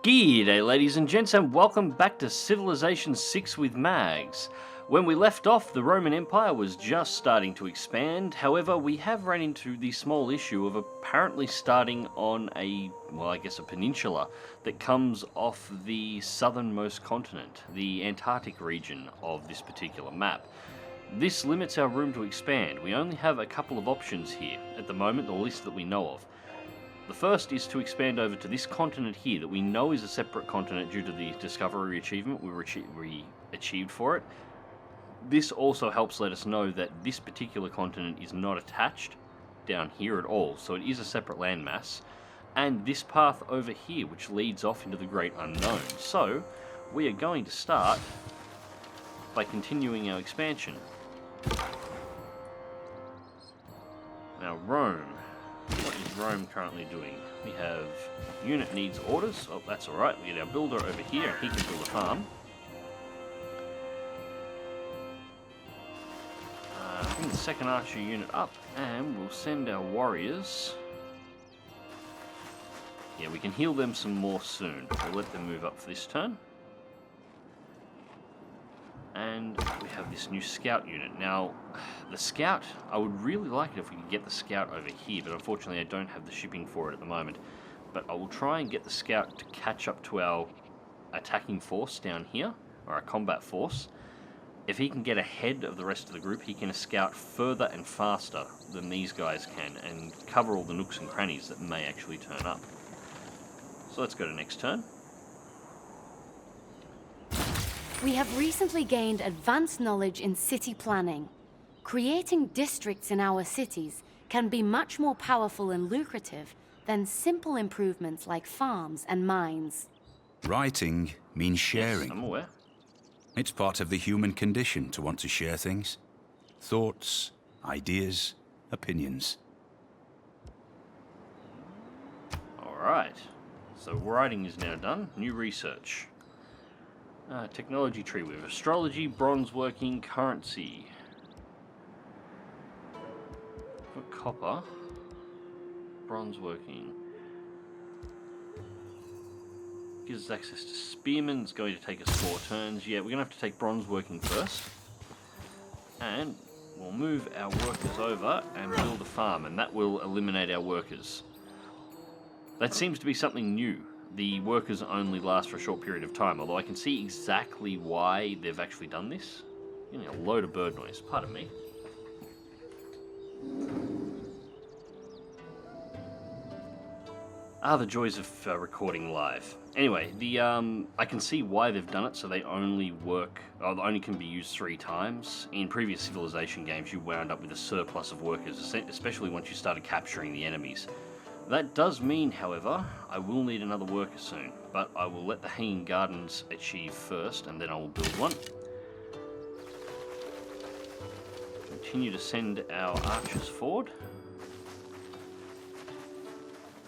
G'day ladies and gents, and welcome back to Civilization 6 with Mags. When we left off, the Roman Empire was just starting to expand. However, we have run into the small issue of apparently starting on a peninsula that comes off the southernmost continent, the Antarctic region of this particular map. This limits our room to expand. We only have a couple of options here at the moment, the least that we know of. The first is to expand over to this continent here that we know is a separate continent due to the discovery achievement we achieved for it. This also helps let us know that this particular continent is not attached down here at all, so it is a separate landmass. And this path over here, which leads off into the great unknown. So, we are going to start by continuing our expansion. Now, Rome. What is Rome currently doing? We have unit needs orders. Oh, that's alright. We get our builder over here and he can build a farm. Bring the second archer unit up and we'll send our warriors. Yeah, we can heal them some more soon. We'll let them move up for this turn. And we have this new scout unit. Now, the scout, I would really like it if we could get the scout over here, but unfortunately I don't have the shipping for it at the moment. But I will try and get the scout to catch up to our attacking force down here, or our combat force. If he can get ahead of the rest of the group, he can scout further and faster than these guys can, and cover all the nooks and crannies that may actually turn up. So let's go to next turn. We have recently gained advanced knowledge in city planning. Creating districts in our cities can be much more powerful and lucrative than simple improvements like farms and mines. Writing means sharing. Yes, I'm aware. It's part of the human condition to want to share things. Thoughts, ideas, opinions. Alright, so writing is now done. New research. Technology tree with astrology, bronze working, currency. For copper, bronze working. Gives us access to spearmen. It's going to take us 4 turns. Yeah, we're going to have to take bronze working first. And we'll move our workers over and build a farm, and that will eliminate our workers. That seems to be something new. The workers only last for a short period of time, although I can see exactly why they've actually done this. Getting a load of bird noise, pardon me. The joys of recording live. Anyway, I can see why they've done it, so they only only can be used 3 times. In previous Civilization games, you wound up with a surplus of workers, especially once you started capturing the enemies. That does mean, however, I will need another worker soon, but I will let the Hanging Gardens achieve first, and then I will build one. Continue to send our archers forward.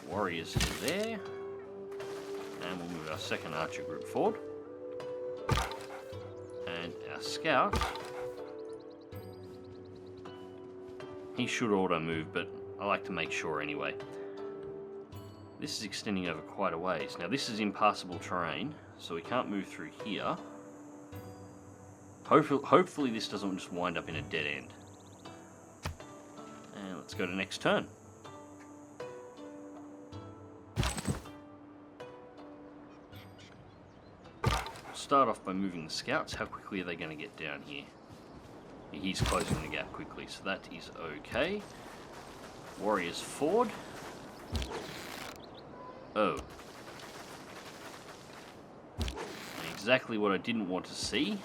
Warriors to there. And we'll move our second archer group forward. And our scout. He should auto move, but I like to make sure anyway. This is extending over quite a ways. Now this is impassable terrain, so we can't move through here. Hopefully this doesn't just wind up in a dead end. And let's go to next turn. We'll start off by moving the scouts. How quickly are they going to get down here? He's closing the gap quickly, so that is okay. Warriors forward. Oh. Exactly what I didn't want to see.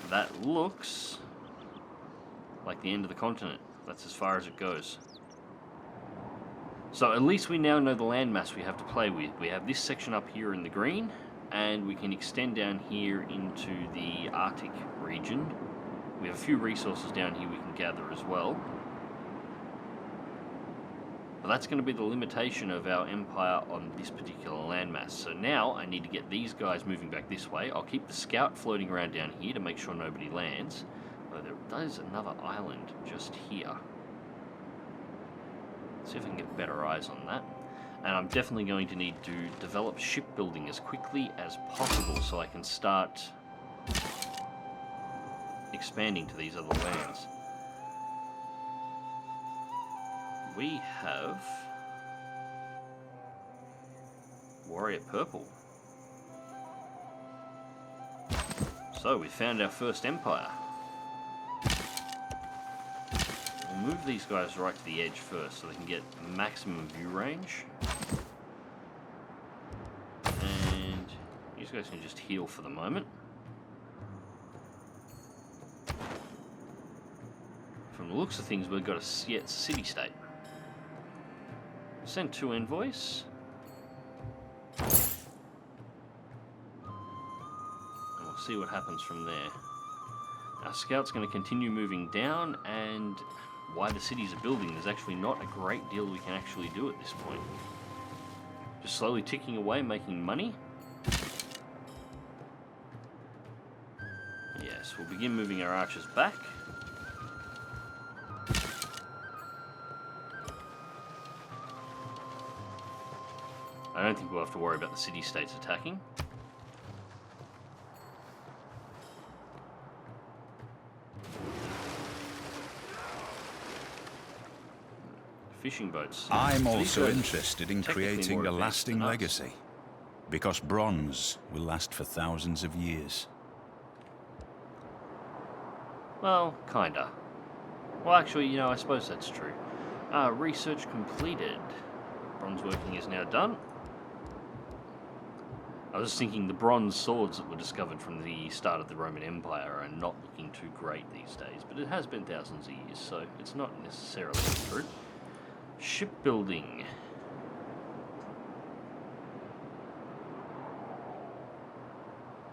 That looks like the end of the continent. That's as far as it goes. So at least we now know the landmass we have to play with. We have this section up here in the green, and we can extend down here into the Arctic region. We have a few resources down here we can gather as well. But that's going to be the limitation of our empire on this particular landmass. So now I need to get these guys moving back this way. I'll keep the scout floating around down here to make sure nobody lands. Oh, there is another island just here. See if I can get better eyes on that. And I'm definitely going to need to develop shipbuilding as quickly as possible so I can start expanding to these other lands. We have Warrior Purple. So we found our first empire. We'll move these guys right to the edge first so they can get maximum view range. And these guys can just heal for the moment. From the looks of things, we've got a Citystate. Send 2 envoys. And we'll see what happens from there. Our scout's going to continue moving down, and while the cities are building, there's actually not a great deal we can actually do at this point. Just slowly ticking away, making money. Yes, we'll begin moving our archers back. I don't think we'll have to worry about the city-states attacking. Fishing boats. I'm also interested in creating a lasting legacy, because bronze will last for thousands of years. Well, kinda. Well, actually, you know, I suppose that's true. Research completed. Bronze working is now done. I was thinking the bronze swords that were discovered from the start of the Roman Empire are not looking too great these days, but it has been thousands of years, so it's not necessarily true. Shipbuilding.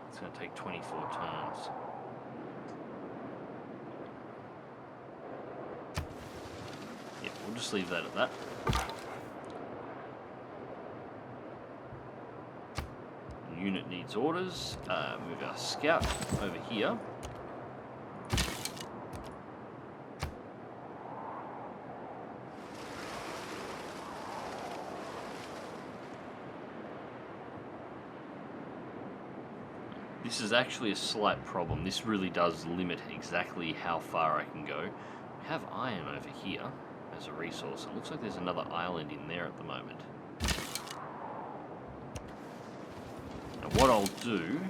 It's going to take 24 turns. Yeah, we'll just leave that at that. Unit needs orders. Move our scout over here. This is actually a slight problem. This really does limit exactly how far I can go. We have iron over here as a resource. It looks like there's another island in there at the moment. What I'll do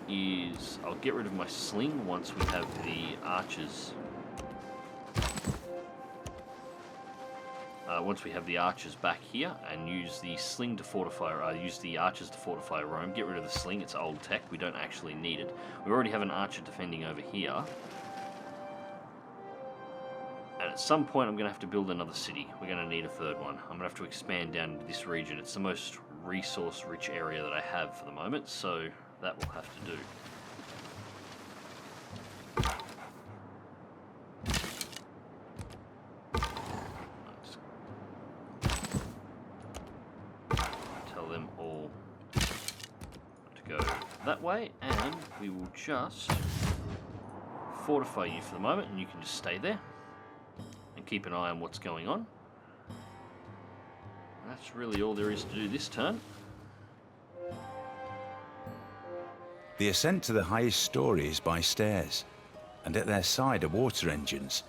is I'll get rid of my sling once we have the archers. Once we have the archers back here, and use the sling to fortify. Use the archers to fortify Rome. Get rid of the sling; it's old tech. We don't actually need it. We already have an archer defending over here. And at some point, I'm going to have to build another city. We're going to need a third one. I'm going to have to expand down into this region. It's the most resource-rich area that I have for the moment, so that will have to do. Tell them all to go that way, and we will just fortify you for the moment, and you can just stay there and keep an eye on what's going on. That's really all there is to do this turn. The ascent to the highest story is by stairs, and at their side are water engines,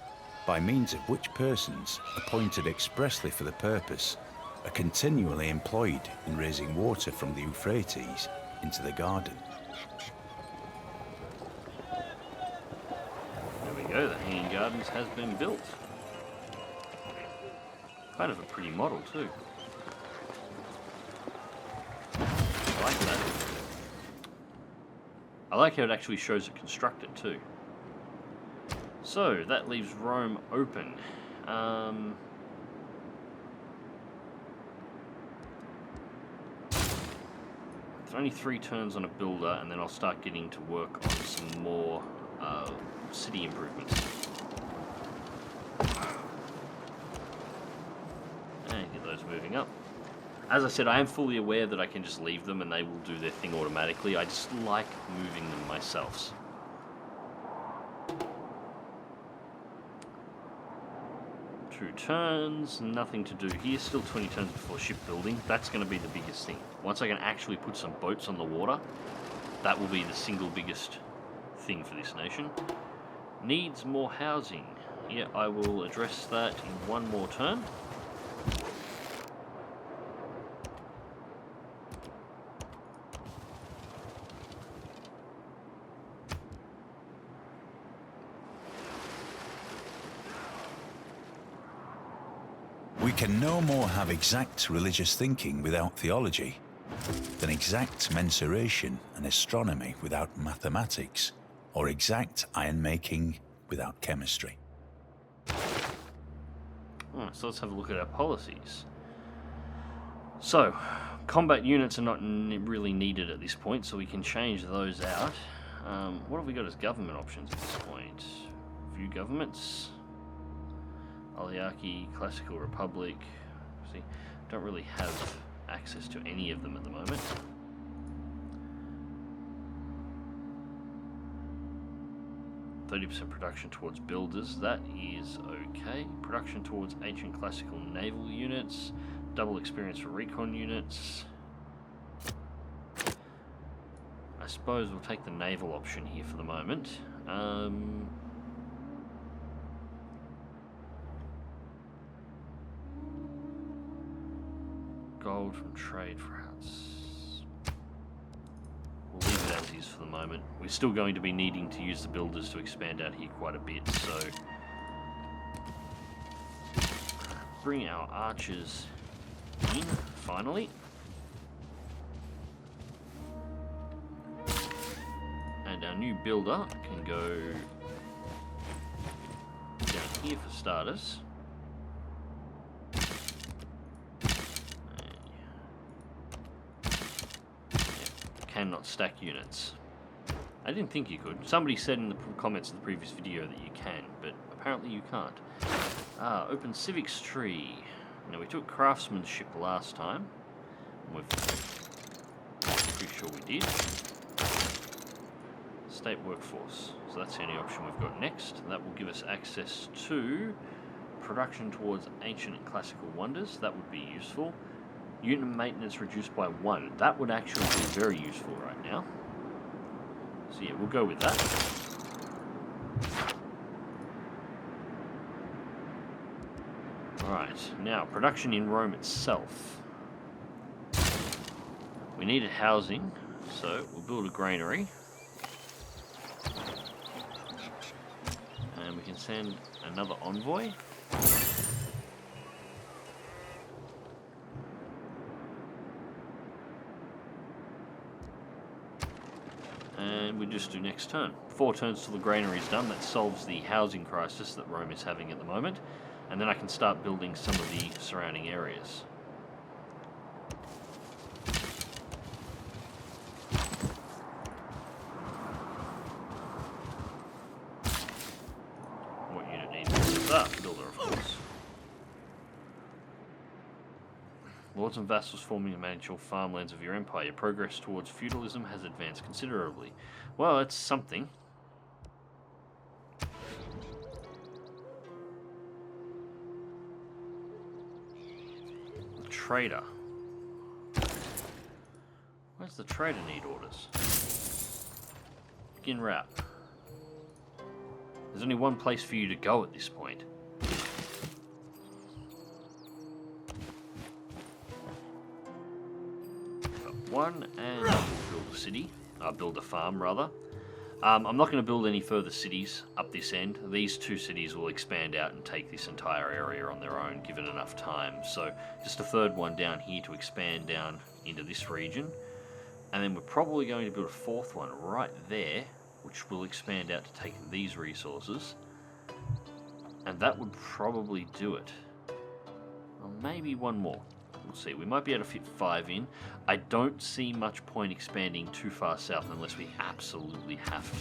by means of which persons, appointed expressly for the purpose, are continually employed in raising water from the Euphrates into the garden. There we go, the Hanging Gardens has been built. Kind of a pretty model too. I like that. I like how it actually shows it constructed too. So that leaves Rome open. It's only 3 turns on a builder, and then I'll start getting to work on some more city improvements. And get those moving up. As I said, I am fully aware that I can just leave them and they will do their thing automatically. I just like moving them myself. 2 turns, nothing to do here, still 20 turns before shipbuilding. That's going to be the biggest thing. Once I can actually put some boats on the water, that will be the single biggest thing for this nation. Needs more housing. Yeah, I will address that in one more turn. We can no more have exact religious thinking without theology than exact mensuration and astronomy without mathematics, or exact iron-making without chemistry. Alright, so let's have a look at our policies. So, combat units are not really needed at this point, so we can change those out. What have we got as government options at this point? View governments. Oligarchy, Classical Republic. See, don't really have access to any of them at the moment. %30 production towards builders, that is okay. Production towards ancient classical naval units, double experience for recon units. I suppose we'll take the naval option here for the moment. Gold from trade for routes. We'll leave it as is for the moment. We're still going to be needing to use the builders to expand out here quite a bit, so bring our archers in, finally. And our new builder can go down here for starters. Cannot stack units. I didn't think you could. Somebody said in the comments of the previous video that you can, but apparently you can't. Open civics tree. Now we took craftsmanship last time. We're pretty sure we did. State workforce. So that's the only option we've got next. That will give us access to production towards ancient and classical wonders. That would be useful. Unit maintenance reduced by 1. That would actually be very useful right now. So yeah, we'll go with that. Alright, now production in Rome itself. We needed housing, so we'll build a granary. And we can send another envoy. And we just do next turn. 4 turns till the granary is done. That solves the housing crisis that Rome is having at the moment. And then I can start building some of the surrounding areas. What unit needs builders? Builder, of course. Lords and vassals forming to manage all farmlands of your empire. Your progress towards feudalism has advanced considerably. Well, that's something. The trader. Where's the trader need orders? Begin route. There's only one place for you to go at this point. One, and build a city. Build a farm, rather. I'm not going to build any further cities up this end. These 2 cities will expand out and take this entire area on their own, given enough time. So, just a 3rd one down here to expand down into this region. And then we're probably going to build a 4th one right there, which will expand out to take these resources. And that would probably do it. Well, maybe one more. We'll see. We might be able to fit 5 in. I don't see much point expanding too far south unless we absolutely have to.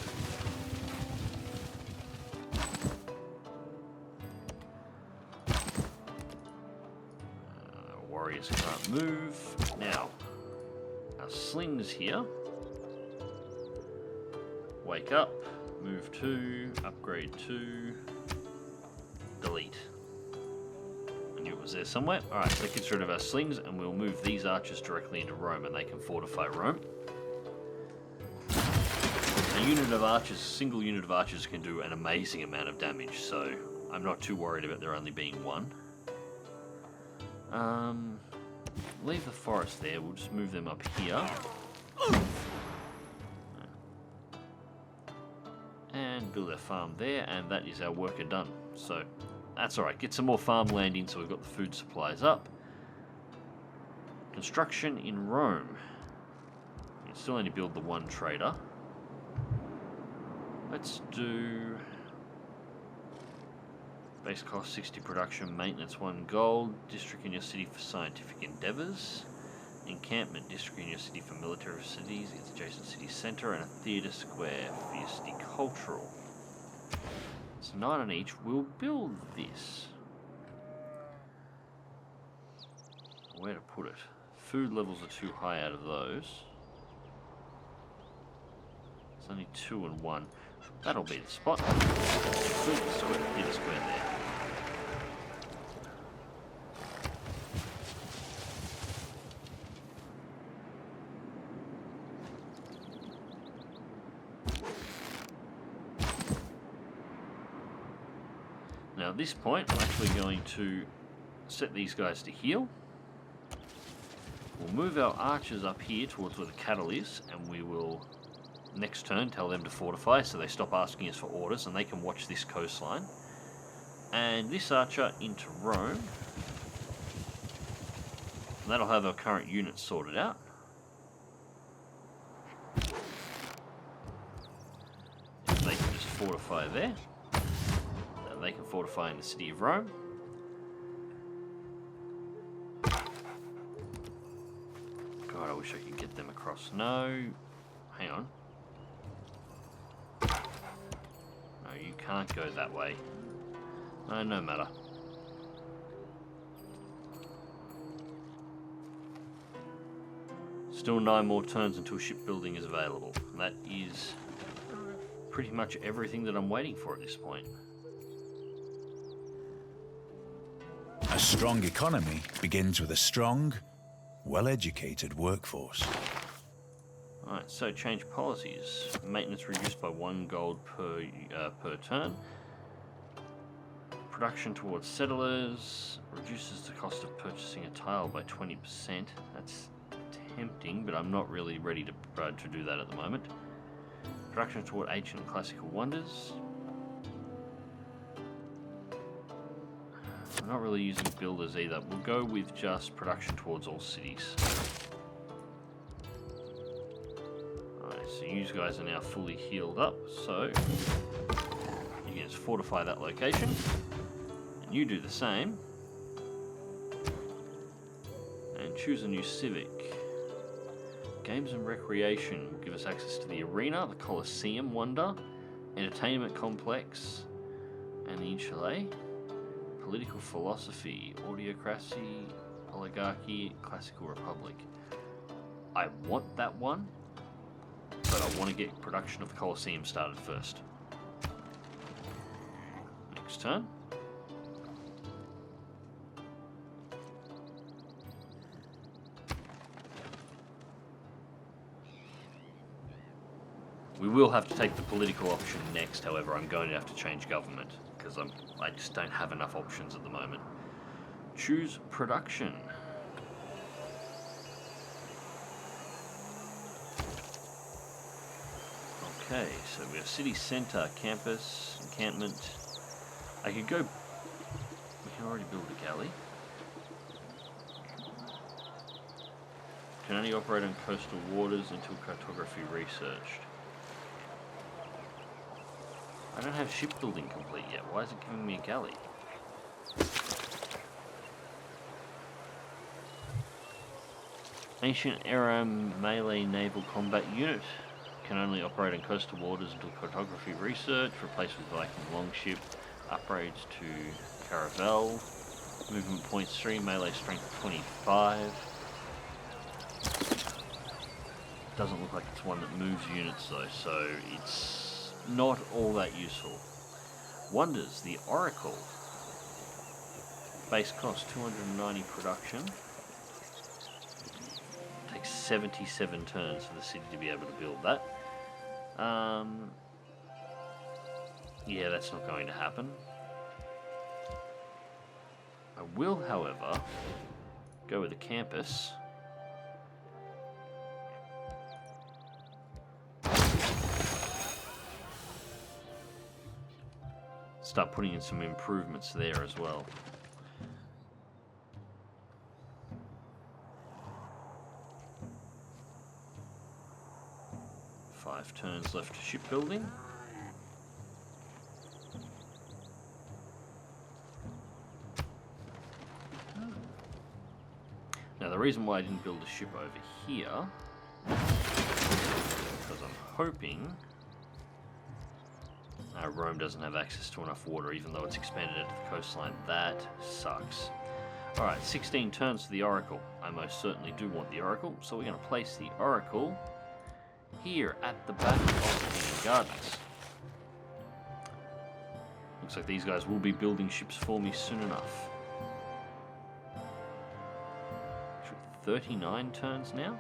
Warriors can't move. Now, our slings here. Wake up. Move 2. Upgrade 2. Delete. I knew it was there somewhere. Alright, so that gets rid of our slings, and we'll move these archers directly into Rome, and they can fortify Rome. A unit of archers, single unit of archers can do an amazing amount of damage, so I'm not too worried about there only being one. Leave the forest there, we'll just move them up here. And build our farm there, and that is our worker done. So that's alright, get some more farmland in so we've got the food supplies up. Construction in Rome. You still only build the one trader. Let's do base cost 60 production, maintenance 1 gold, district in your city for scientific endeavours, encampment district in your city for military facilities, its adjacent city centre, and a theatre square for your city cultural. So 9 on each. We'll build this. Where to put it? Food levels are too high out of those. It's only 2 and 1. That'll be the spot. Food square, theatre square there. Now at this point, I'm actually going to set these guys to heal. We'll move our archers up here towards where the cattle is, and we will, next turn, tell them to fortify so they stop asking us for orders and they can watch this coastline. And this archer into Rome. And that'll have our current units sorted out. They can just fortify there. They can fortify in the city of Rome. God, I wish I could get them across. No. Hang on. No, you can't go that way. No, no matter. Still 9 more turns until shipbuilding is available. And that is pretty much everything that I'm waiting for at this point. A strong economy begins with a strong, well-educated workforce. Alright, so change policies. Maintenance reduced by 1 gold per turn. Production towards settlers. Reduces the cost of purchasing a tile by 20%. That's tempting, but I'm not really ready to do that at the moment. Production toward ancient and classical wonders. I'm not really using builders either. We'll go with just production towards all cities. Alright, so you guys are now fully healed up, so you can just fortify that location. And you do the same. And choose a new civic. Games and recreation will give us access to the arena, the Colosseum Wonder, entertainment complex, and the Insulet. Political philosophy, autocracy, oligarchy, classical republic. I want that one, but I want to get production of the Colosseum started first. Next turn. We will have to take the political option next, however. I'm going to have to change government because I just don't have enough options at the moment. Choose production. Okay, so we have city centre, campus, encampment. I could go... We can already build a galley. Can only operate on coastal waters until cartography researched. I don't have shipbuilding complete yet. Why is it giving me a galley? Ancient era melee naval combat unit. Can only operate on coastal waters until cartography research. Replaced with Viking longship. Upgrades to caravel. Movement points 3. Melee strength 25. Doesn't look like it's one that moves units though, so it's not all that useful. Wonders, the Oracle. Base cost 290 production. Takes 77 turns for the city to be able to build that. Yeah, that's not going to happen. I will, however, go with a campus. Start putting in some improvements there as well. Five turns left to shipbuilding. Now the reason why I didn't build a ship over here is because I'm hoping Rome doesn't have access to enough water, even though it's expanded out to the coastline. That sucks. Alright, 16 turns to the Oracle. I most certainly do want the Oracle, so we're going to place the Oracle here at the back of the Gardens. Looks like these guys will be building ships for me soon enough. 39 turns now?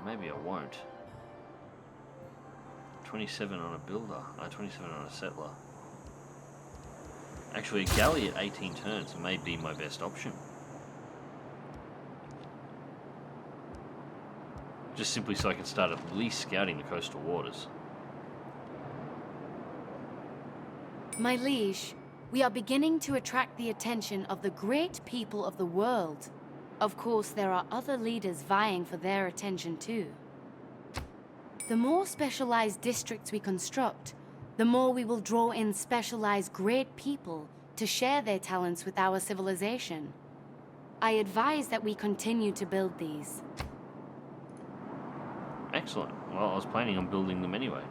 Maybe I won't. 27 on a builder. 27 on a settler. Actually, a galley at 18 turns may be my best option. Just simply so I can start at least scouting the coastal waters. My liege, we are beginning to attract the attention of the great people of the world. Of course, there are other leaders vying for their attention too. The more specialized districts we construct, the more we will draw in specialized great people to share their talents with our civilization. I advise that we continue to build these. Excellent. Well, I was planning on building them anyway.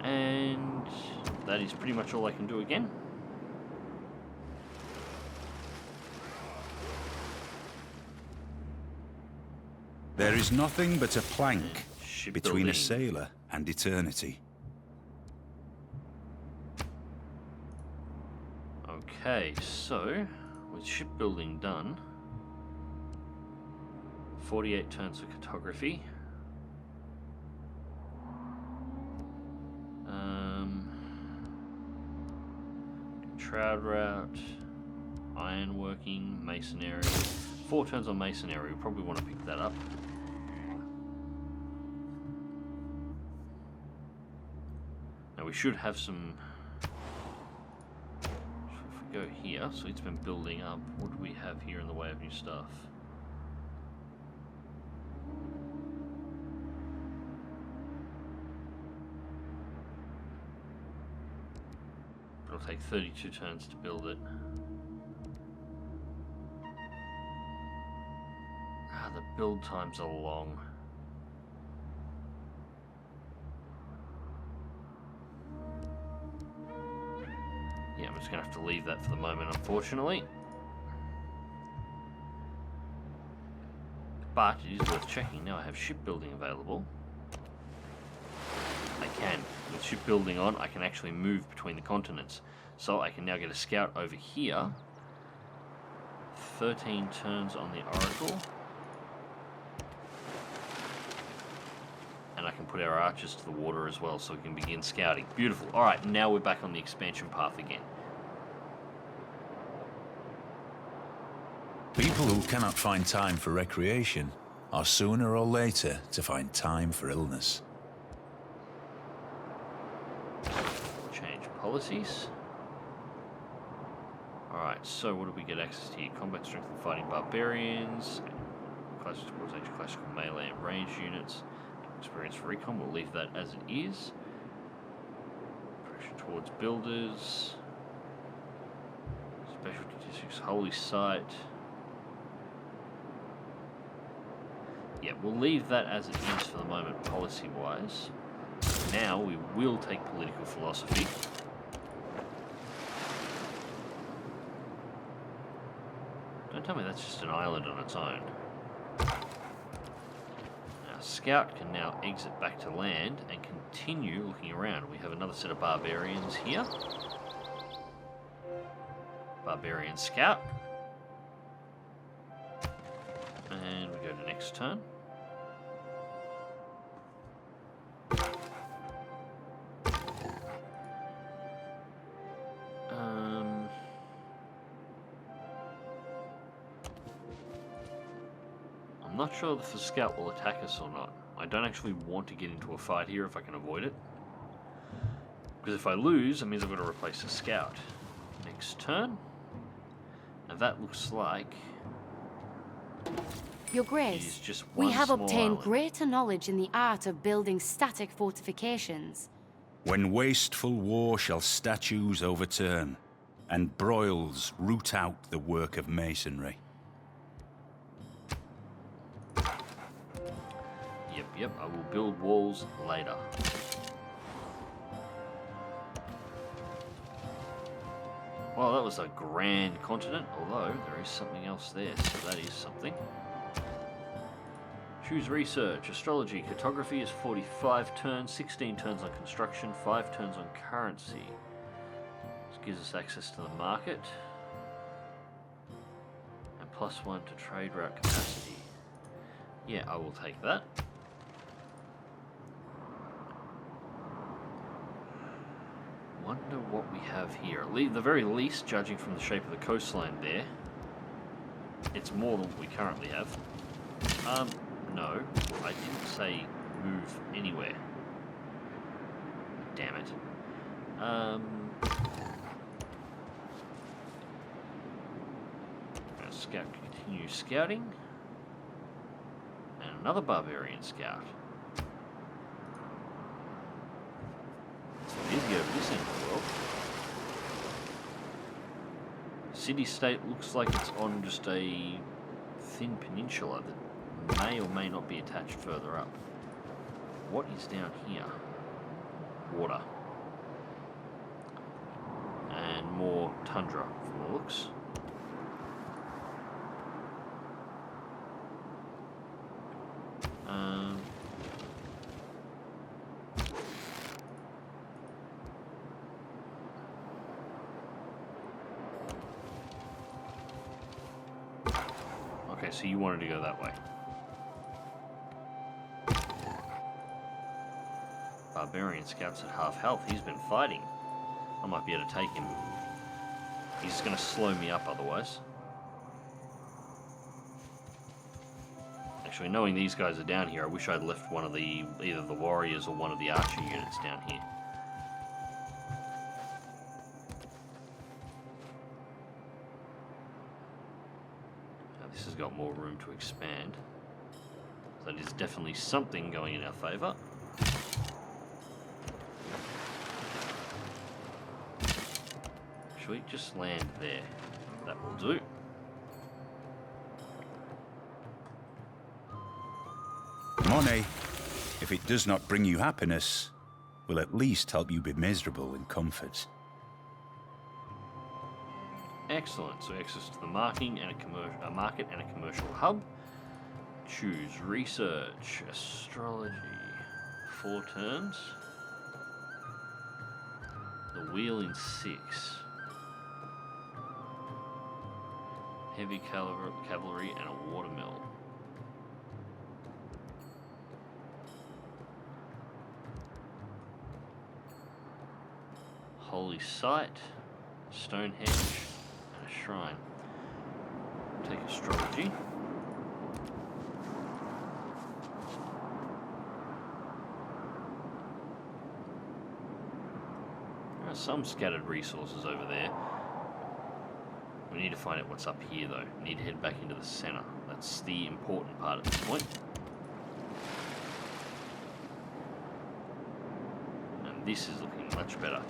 And that is pretty much all I can do again. There is nothing but a plank between a Shipbuilding. sailor and eternity. Okay, so with shipbuilding done, 48 turns of cartography. Shroud route, ironworking, masonry. 4 turns on masonry. We probably want to pick that up. Now we should have some. So if we go here, so it's been building up. What do we have here in the way of new stuff? It'll take 32 turns to build it. The build times are long. Yeah, I'm just going to have to leave that for the moment, unfortunately. But it is worth checking. Now I have shipbuilding available. I can. With shipbuilding on, I can actually move between the continents. So I can now get a scout over here. 13 turns on the Oracle. And I can put our archers to the water as well, so we can begin scouting. Beautiful. Alright, now we're back on the expansion path again. People who cannot find time for recreation are sooner or later to find time for illness. Change policies. Alright, so what do we get access to here? Combat strength and fighting barbarians. Classic towards Age classical melee and range units. Experience for recon, we'll leave that as it is. Pressure towards builders. Specialty districts, holy site. Yeah, we'll leave that as it is for the moment, policy-wise. Now we will take political philosophy. Don't tell me that's just an island on its own. Scout can now exit back to land and can continue looking around. We have another set of barbarians here. Barbarian Scout. And we go to next turn. I'm not sure if the Scout will attack us or not. I don't actually want to get into a fight here if I can avoid it. Because if I lose, it means I've got to replace the Scout. Next turn. And that looks like... Your Grace, we have obtained greater knowledge in the art of building static fortifications. When wasteful war shall statues overturn, and broils root out the work of masonry. Yep, I will build walls later. Well, that was a grand continent, although there is something else there, so that is something. Choose research. Astrology. Cartography is 45 turns, 16 turns on construction, 5 turns on currency. This gives us access to the market. And +1 to trade route capacity. Yeah, I will take that. Wonder what we have here. At the very least, judging from the shape of the coastline there, it's more than what we currently have. No, I didn't say move anywhere. Damn it. Scout continue scouting. And another barbarian scout. It's easy over this end of the world. Citystate looks like it's on just a thin peninsula that may or may not be attached further up. What is down here? Water. And more tundra from the looks. Okay, so you wanted to go that way. Barbarian Scout's at half health. He's been fighting. I might be able to take him. He's going to slow me up otherwise. Actually, knowing these guys are down here, I wish I'd left one of the, either the warriors or one of the archer units down here. Now this has got more room to expand. So that is definitely something going in our favour. Should we just land there? That will do. Money, if it does not bring you happiness, will at least help you be miserable in comfort. Excellent. So access to the marking and a market and a commercial hub. Choose research, astrology, 4 turns. The wheel in 6. Heavy cavalry and a watermill. Holy site, Stonehenge, and a shrine. Take astrology. There are some scattered resources over there. We need to find out what's up here though. We need to head back into the center. That's the important part at this point. And this is looking much better.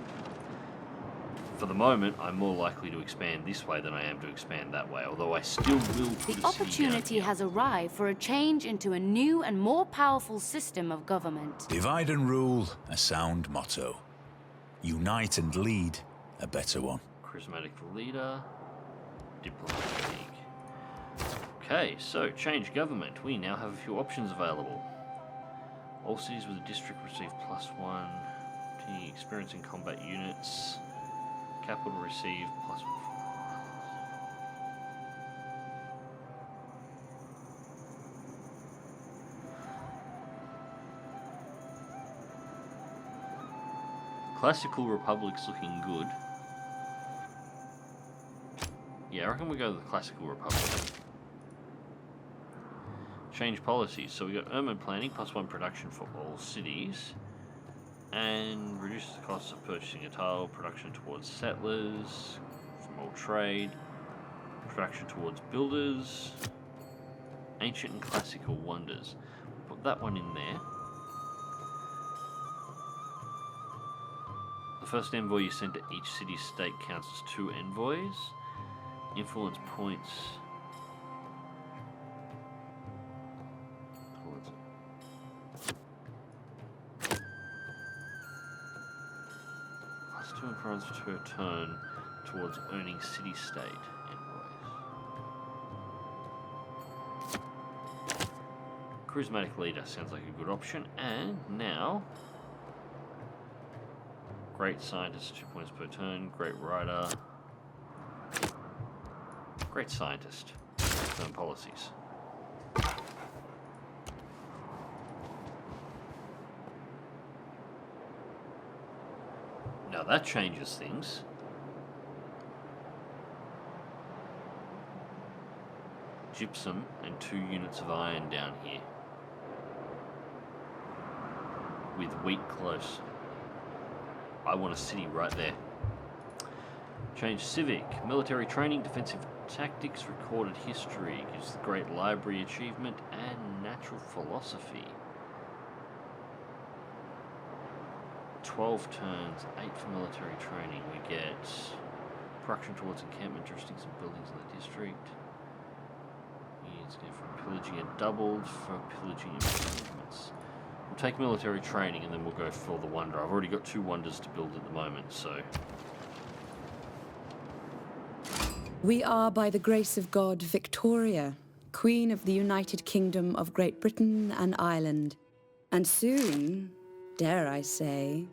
For the moment, I'm more likely to expand this way than I am to expand that way, although I still will put The opportunity has arrived for a change into a new and more powerful system of government. Divide and rule, a sound motto. Unite and lead, a better one. Charismatic leader, diplomatic league. Okay, so change government. We now have a few options available. All cities with a district receive +1. The experience in combat units. Capital receive +1. Classical Republic's looking good. Yeah, I reckon we go to the Classical Republic. Change policies. So we got urban planning, +1 production for all cities. And reduces the cost of purchasing a tile, production towards settlers, from all trade, production towards builders, ancient and classical wonders. Put that one in there. The first envoy you send to each city-state counts as 2 envoys. Influence points towards +2 influence per turn towards earning city-state envoys. Charismatic leader sounds like a good option. And now, great scientist, 2 points per turn. Great writer. Great scientist. Firm policies. Now that changes things. Gypsum and 2 units of iron down here. With wheat close. I want a city right there. Change civic, military training, defensive tactics, recorded history, gives the great library achievement, and natural philosophy. 12 turns, 8 for military training. We get production towards encampment, jurisdictions and buildings in the district. It's going from pillaging it doubled for pillaging improvements. We'll take military training and then we'll go for the wonder. I've already got 2 wonders to build at the moment, so. We are, by the grace of God, Victoria, Queen of the United Kingdom of Great Britain and Ireland, and soon, dare I say,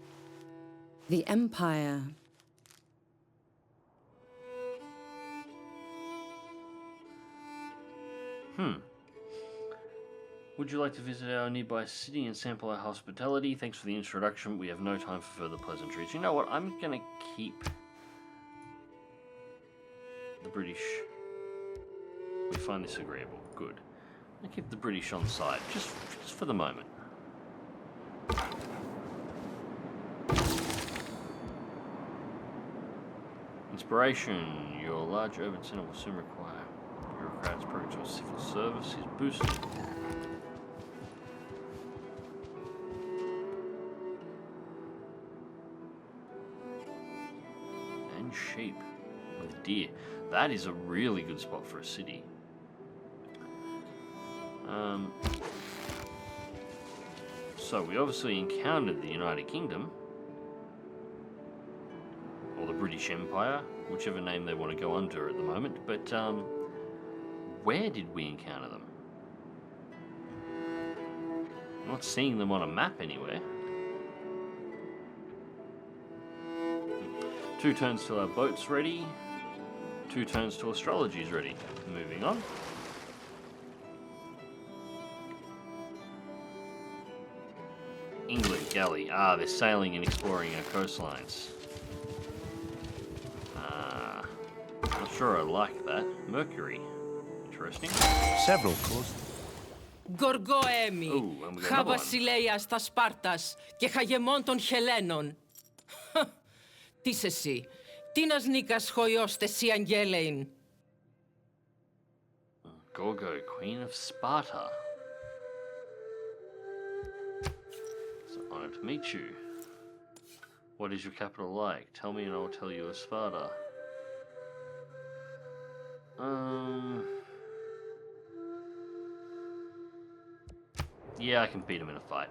the Empire. Would you like to visit our nearby city and sample our hospitality? Thanks for the introduction. We have no time for further pleasantries. You know what? I'm going to keep the British. We find this agreeable. Good. I keep the British on side, just for the moment. Inspiration. Your large urban centre will soon require bureaucrats. Progress to civil service is boosted. And sheep with deer. That is a really good spot for a city. So we obviously encountered the United Kingdom, or the British Empire, whichever name they want to go under at the moment, but where did we encounter them? I'm not seeing them on a map anywhere. 2 turns till our boat's ready. 2 turns till astrology's ready. Moving on. England galley. Ah, they're sailing and exploring our coastlines. Not sure I like that. Mercury. Interesting. Several courses. Gorgoemi, Ooh, and we got χα another one. βασιλέας τα Σπάρτας και χαγεμόν των Χελένων. Τις εσύ, τίνας νίκας χωιός τεσί αγγέλειν. Gorgo, Queen of Sparta. It's an honor to meet you. What is your capital like? Tell me and I will tell you of Sparta. Yeah, I can beat him in a fight.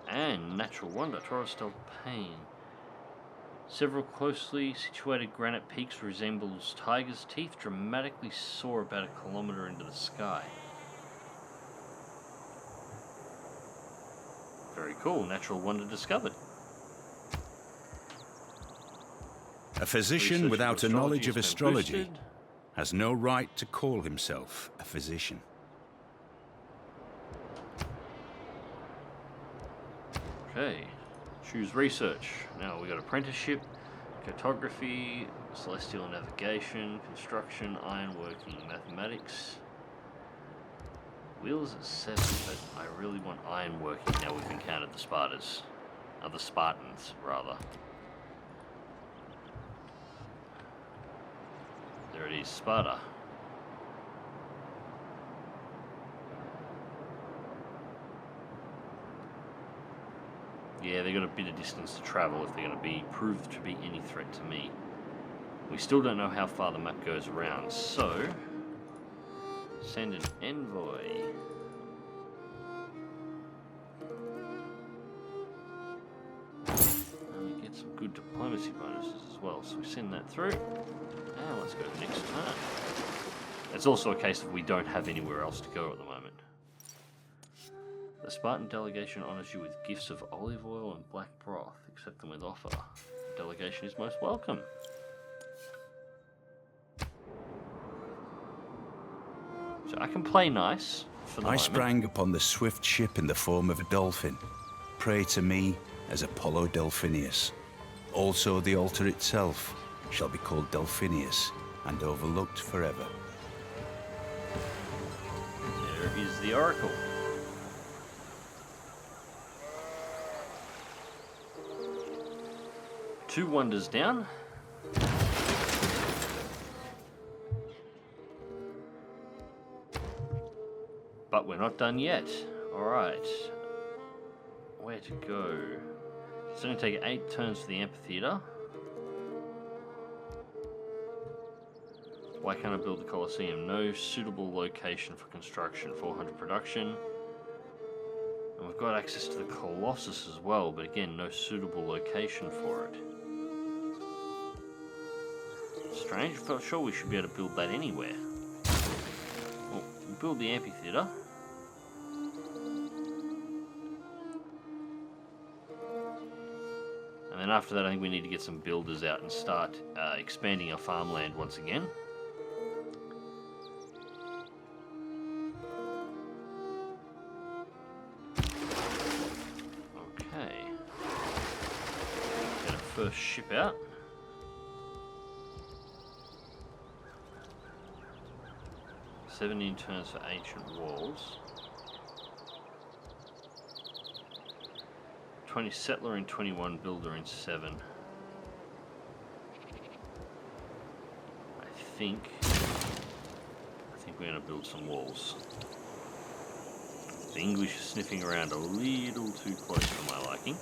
And natural wonder, Torrestel Pain. Several closely situated granite peaks resembles tiger's teeth, dramatically soar about 1 kilometer into the sky. Very cool. Natural wonder discovered. A physician Research without a into knowledge of has been astrology boosted. has no right to call himself a physician. Okay. Choose research. Now we got apprenticeship, cartography, celestial navigation, construction, ironworking, mathematics. Wheels at 7, but I really want ironworking now we've encountered the Spartans. The Spartans, rather. There it is, Sparta. Yeah, they've got a bit of distance to travel if they're going to be proved to be any threat to me. We still don't know how far the map goes around, so send an envoy. And we get some good diplomacy bonuses as well, so we send that through. Now let's go to the next turn. It's also a case of we don't have anywhere else to go at the moment. The Spartan delegation honors you with gifts of olive oil and black broth. Accept them with offer. The delegation is most welcome. So I can play nice for the I moment. sprang upon the swift ship in the form of a dolphin. Pray to me as Apollo Delphinius. Also the altar itself shall be called Delphinius and overlooked forever. There is the oracle. Two wonders down. But we're not done yet. Alright. Where to go? It's going to take 8 turns for the amphitheatre. Why can't I build the Colosseum? No suitable location for construction. 400 production. And we've got access to the Colossus as well, but again, no suitable location for it. Strange. I felt sure we should be able to build that anywhere. Well, we'll build the amphitheatre. And then after that, I think we need to get some builders out and start expanding our farmland once again. Okay. Get our first ship out. "17 turns for ancient walls. 20 settler in 21, builder in 7. I think we're going to build some walls. The English are sniffing around a little too close for my liking.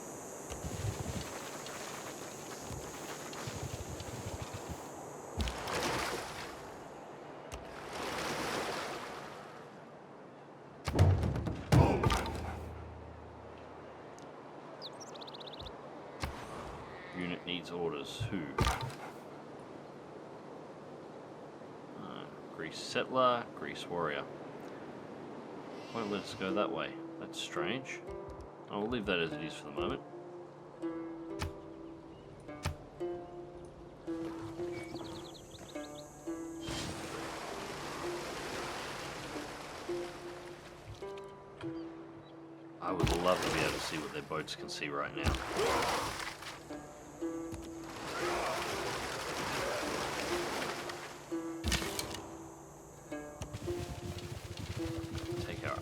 Unit needs orders. Who? Greece settler, Greece warrior. Won't let us go that way. That's strange. I'll leave that as it is for the moment. I would love to be able to see what their boats can see right now.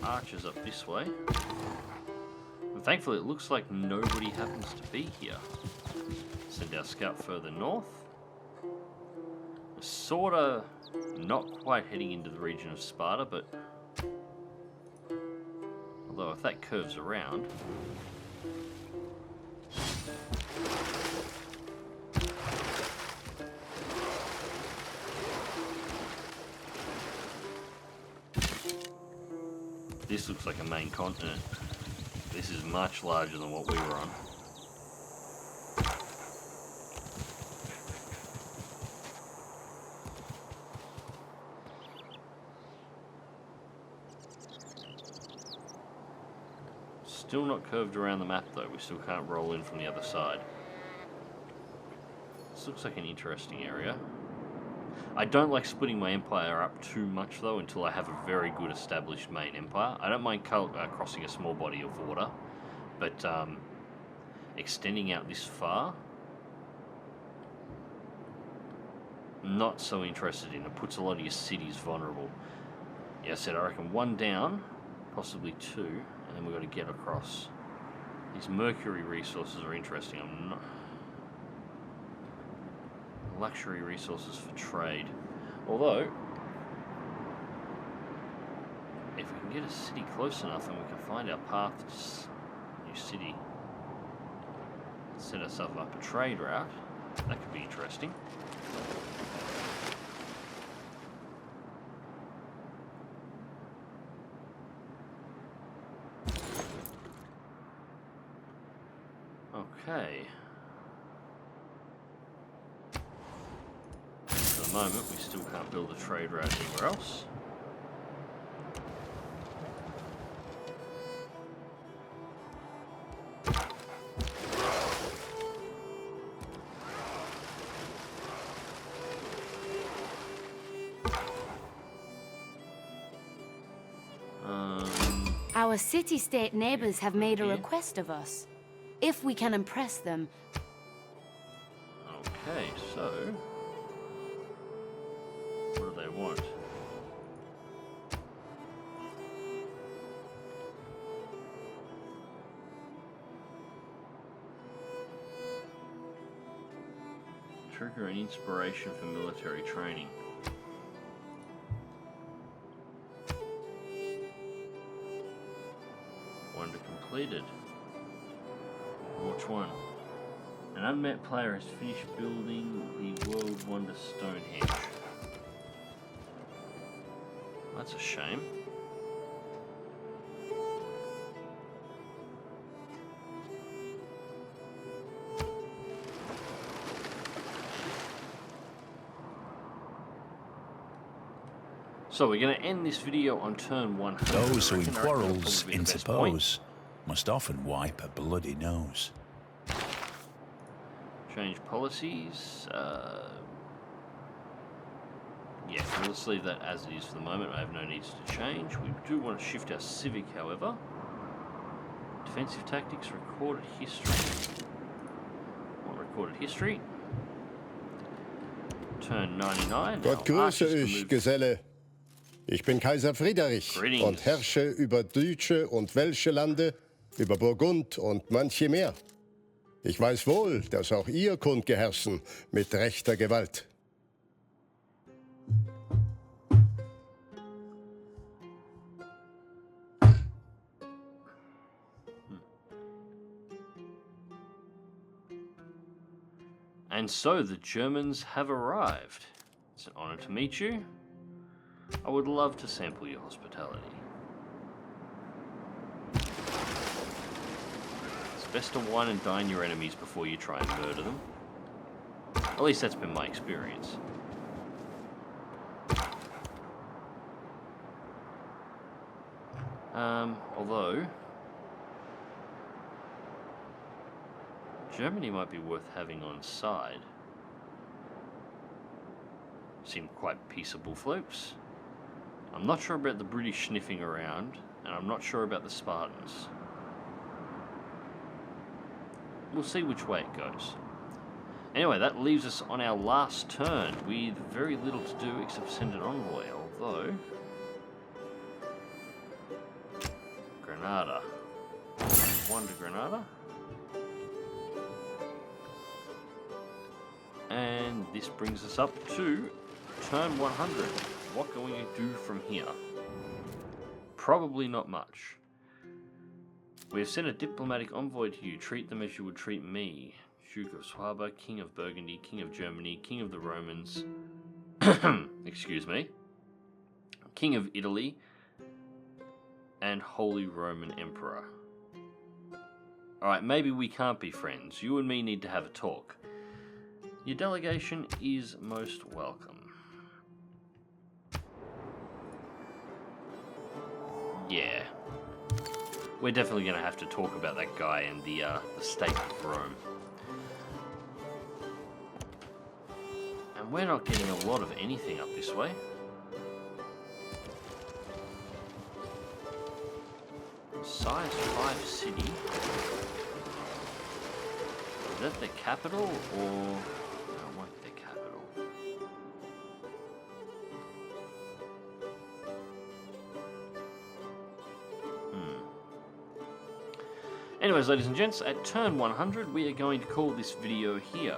Archers up this way. And thankfully it looks like nobody happens to be here. Send our scout further north. We're sorta not quite heading into the region of Sparta, but although if that curves around, this looks like a main continent. This is much larger than what we were on. Still not curved around the map though, we still can't roll in from the other side. This looks like an interesting area. I don't like splitting my empire up too much though until I have a very good established main empire. I don't mind crossing a small body of water, but extending out this far, not so interested in. It puts a lot of your cities vulnerable. Yeah, I said I reckon one down, possibly two, and then we've got to get across. These mercury resources are interesting. I'm not... Luxury resources for trade. Although, if we can get a city close enough and we can find our path to this new city, set ourselves up a trade route, that could be interesting. Okay. For the moment, we still can't build a trade route anywhere else. Our city-state neighbors have made a request of us. If we can impress them. Okay, so what do they want? Trigger an inspiration for military training. Wonder completed. Which one? An unmet player has finished building the world wonder Stonehenge. That's a shame. So we're going to end this video on turn 100. Those who in quarrels interpose must often wipe a bloody nose. Change policies. Yeah, so let's leave that as it is for the moment. I have no needs to change. We do want to shift our civic, however. Defensive tactics, recorded history. Want recorded history. Turn 99. Gott grüße euch, Geselle. Ich bin Kaiser Friedrich und herrsche über Deutsche und Welsche Lande, über Burgund und manche mehr. Ich weiß wohl, dass auch ihr kund geherrschen mit rechter Gewalt. And so the Germans have arrived. It's an honor to meet you. I would love to sample your hospitality. It's best to wine and dine your enemies before you try and murder them. At least that's been my experience. Although Germany might be worth having on side. Seem quite peaceable folks. I'm not sure about the British sniffing around, and I'm not sure about the Spartans. We'll see which way it goes. Anyway, that leaves us on our last turn with very little to do except send an envoy, although... Granada. One to Granada. And this brings us up to turn 100. What can we do from here? Probably not much. We have sent a diplomatic envoy to you. Treat them as you would treat me. Duke of Swaber, King of Burgundy, King of Germany, King of the Romans. Excuse me. King of Italy. And Holy Roman Emperor. Alright, maybe we can't be friends. You and me need to have a talk. Your delegation is most welcome. Yeah. we're definitely going to have to talk about that guy and the state of Rome. And we're not getting a lot of anything up this way. Size 5 city. Is that the capital or... No, it won't be the capital. Anyways, ladies and gents, at turn 100, we are going to call this video here.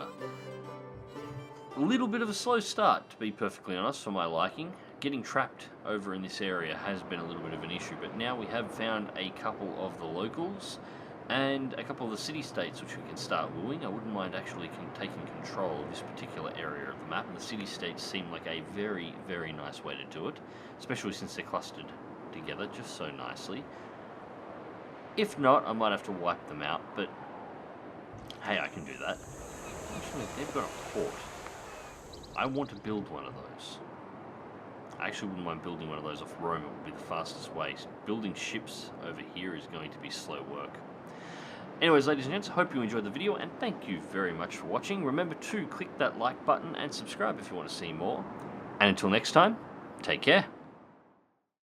A little bit of a slow start, to be perfectly honest, for my liking. Getting trapped over in this area has been a little bit of an issue, but now we have found a couple of the locals and a couple of the city-states which we can start wooing. I wouldn't mind actually taking control of this particular area of the map, and the city-states seem like a very, very nice way to do it, especially since they're clustered together just so nicely. If not, I might have to wipe them out, but hey, I can do that. Actually, they've got a port. I want to build one of those. I actually wouldn't mind building one of those off Rome. It would be the fastest way. Building ships over here is going to be slow work. Anyways, ladies and gents, hope you enjoyed the video, and thank you very much for watching. Remember to click that like button and subscribe if you want to see more. And until next time, take care.